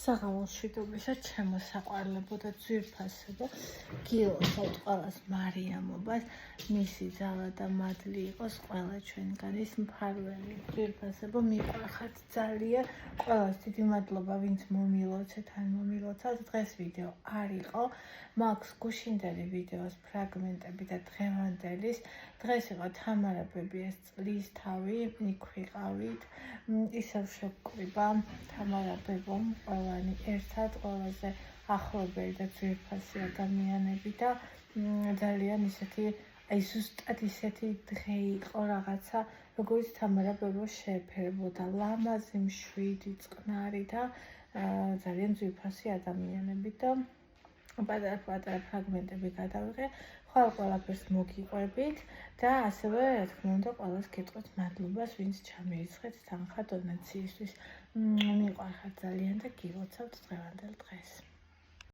საღამოს შვიდობისა ჩემო საყვარლებო და ძვირფასებო გილოცავთ ყველას მარიამობას მისი ძალა და მადლი იყოს ყველა ჩვენგანის მფარველი ძვირფასებო მიყვარხართ ძალიან ყველას დიდი მადლობა ვინც მომილოცეთ ან მომილოცავთ დღეს ვიდეო არ იყო მაქვს გუშინდელი ვიდეოს ფრაგმენტები და დღევანდელის დღეს იყო თამარა ბებიას წლის თავი იქ ვიყავით ისევ შევკრიბა თამარა ბებომ ყველანი ერთად ყველაზე ახლობელი და ძვირფასი ადამიანები და ძალიან ისეთი აი ზუსტად ისეთი დღე იყო რაღაცა როგორც თამარა ბებო შეეფერებოდა ლამაზი მშვიდი წყნარი და ძალიან ძვირფასი ადამიანები და პატარა ფრაგმენტები გადავიღე ყველაფერს მოგიყვებით და ასევე რა თქმა უნდა ყველას გეტყვით მადლობას ვინც ჩამირიცხეთ თანხა დონაციისთვის მიყვარხართ ძალიან და გილოცავთ დღევანდელ დღეს